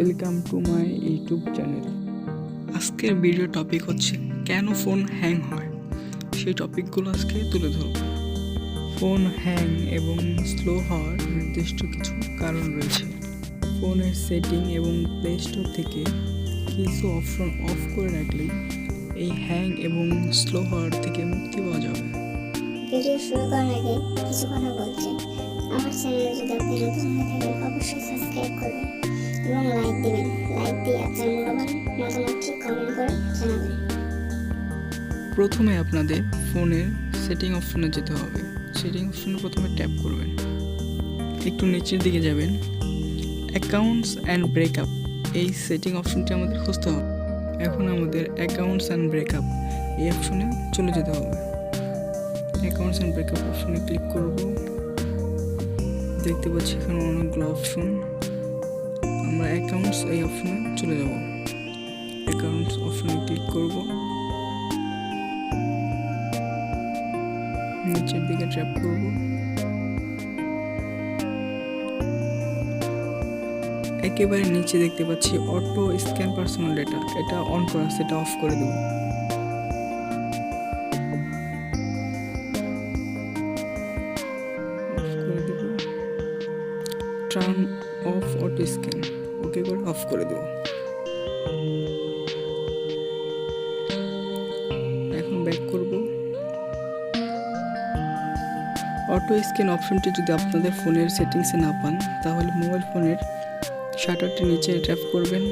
Welcome to my YouTube channel. আজকের video topic হচ্ছে কেন ফোন হ্যাং হয়, সেই টপিকগুলো আজকে তুলে ধরব। ফোন হ্যাং এবং স্লো হওয়ার নির্দিষ্ট কিছু কারণ রয়েছে। ফোনের সেটিং এবং প্লে স্টোর থেকে কিছু অপশন অফ করে রাখলেই এই হ্যাং এবং স্লো হওয়ার থেকে মুক্তি পাওয়া যাবে। ভিডিও শুরু করার আগে কিছু কথা বলছি। আমার চ্যানেলে যদি আপনি নতুন হয়ে থাকেন অবশ্যই সাবস্ক্রাইব করবেন এবং লাইক দিবেন। লাইক দিয়ে আপনার মূল্যবান মতামতটি কমেন্ট করে জানাবেন। প্রথমে আপনাদের ফোনের সেটিং অপশনে যেতে হবে। সেটিং অপশনে প্রথমে ট্যাপ করবেন, একটু নিচের দিকে যাবেন, অ্যাকাউন্টস অ্যান্ড ব্রেকআপ, এই সেটিং অপশনটি আমাদের খুঁজতে হবে। এখন আমাদের অ্যাকাউন্টস অ্যান্ড ব্রেকআপ এই অপশনে চলে যেতে হবে। অ্যাকাউন্টস অ্যান্ড ব্রেকআপ অপশনে ক্লিক করব। দেখতে পাচ্ছি এখানে অনেকগুলো অপশন। আমরা অ্যাকাউন্টস এই অপশনে চলে যাব। অ্যাকাউন্টস অপশনে ক্লিক করব, নিচের দিকে ট্যাপ করব। একেবারে নিচে দেখতে পাচ্ছি অটো স্ক্যান পার্সোনাল ডেটা, এটা অন করা আছে, এটা অফ করে দেব। টার্ন অফ অটো স্ক্যান, ওকে করে অফ করে দেব। এখন ব্যাক করব। অটো স্ক্যান অপশনটি যদি আপনাদের ফোনের সেটিংসে না পান তাহলে মোবাইল ফোনের শাটারটি নিচে ট্যাপ করবেন,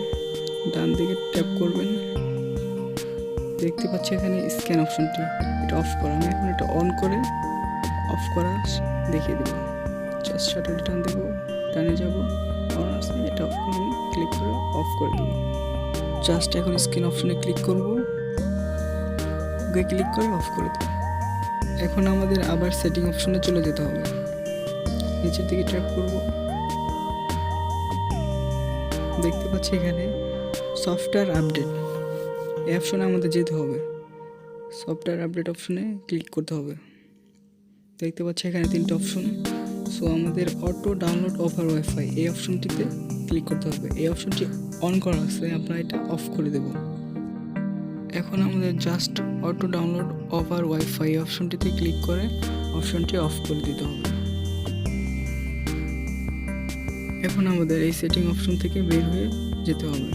ডান দিকে ট্যাপ করবেন। দেখতে পাচ্ছি এখানে স্ক্যান অপশনটি, এটা অফ করা। আমি এখন এটা অন করে অফ করা দেখিয়ে দেব। জাস্ট শাটারটি টান দেবো, টানে যাব, অন আছে, এটা অফ করে ক্লিক করে অফ করে দেবো। জাস্ট এখন স্ক্যান অপশনে ক্লিক করব, ওকে ক্লিক করে অফ করে দেবো। এখন আমাদের আবার সেটিং অপশনে চলে যেতে হবে। নিচের দিকে ট্যাপ করব, দেখতে পাচ্ছি এখানে সফটওয়্যার আপডেট, এই অপশনে আমাদের যেতে হবে। সফটওয়্যার আপডেট অপশনে ক্লিক করতে হবে। দেখতে পাচ্ছি এখানে তিনটে অপশন। সো আমাদের অটো ডাউনলোড ওভার ওয়াইফাই এই অপশনটিতে ক্লিক করতে হবে। এই অপশনটি অন করা আছে, আমরা এটা অফ করে দেব। এখন আমাদের just auto download over wifi অপশনটিতে ক্লিক করে অপশনটি অফ করে দিতে হবে। এখন আমাদের এই সেটিং অপশন থেকে বের হয়ে যেতে হবে।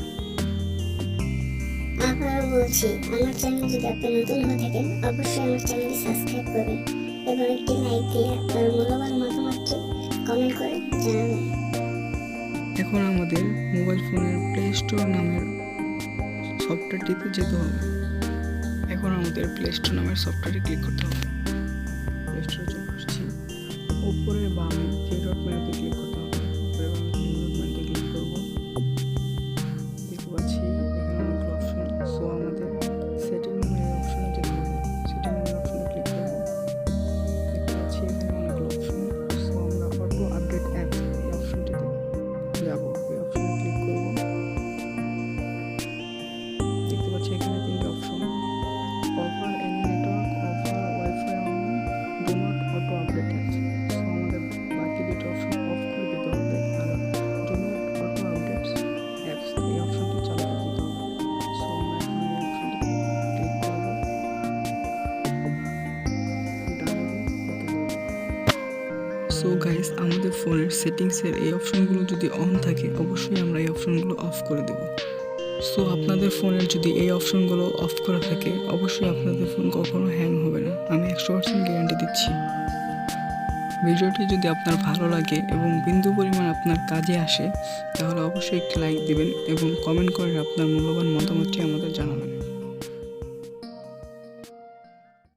আবারও বলছি, আমার চ্যানেলে যদি আপনি নতুন হয়ে থাকেন অবশ্যই আমার চ্যানেলটি সাবস্ক্রাইব করবেন এবং একটি লাইক দিয়ে আপনার মূল্যবান মতামতটি কমেন্ট করে জানাবেন। এখন আমাদের মোবাইল ফোনের প্লে স্টোর নামের সফটওয়্যারটিতে যেতে হবে। এখন আমাদের প্লে স্টোর নামের সফটওয়্যারে ক্লিক করতে হবে। প্লে স্টোরে চলে আসছি, উপরের বামে থ্রি ডট মেনুতে ক্লিক করতে হবে। উপরের বামে থ্রি ডট মেনুতে ক্লিক করব। দেখতে পাচ্ছি এখানে অনেকগুলো অপশন। সো আমাদের সেটিং নামের অপশনে যেতে হবে। সেটিং নামের অপশনে ক্লিক করব। দেখতে পাচ্ছি এখানে অনেকগুলো অপশন। সো আমরা অটো আপডেট অ্যাপ এই অপশনটিতে যাব। এই অপশনে ক্লিক করব। দেখতে পাচ্ছি এখানে তিনটে option, offer any network, offer WiFi only, do not auto update apps. So আমাদের বাকি দুটো অপশন অফ করে দিতে হবে আর do not auto updates apps এই অপশনটি চালু করে দিতে হবে। সো আমরা এখন এই অপশনটিতে ক্লিক করব, ডান ওকে করে দেব। সো গাইস, আমাদের ফোনের সেটিংসের এই অপশনগুলো যদি অন থাকে অবশ্যই আমরা এই অপশনগুলো অফ করে দেব। সো আপনাদের ফোনের যদি এই অপশনগুলো অফ করা থাকে অবশ্যই আপনাদের ফোন কখনো হ্যাং হবে না, আমি 100% গ্যারান্টি দিচ্ছি। ভিডিওটি যদি আপনার ভালো লাগে এবং বিন্দু পরিমাণ আপনার কাজে আসে তাহলে অবশ্যই একটি লাইক দিবেন এবং কমেন্ট করে আপনার মূল্যবান মতামতটি আমাদের জানাবেন।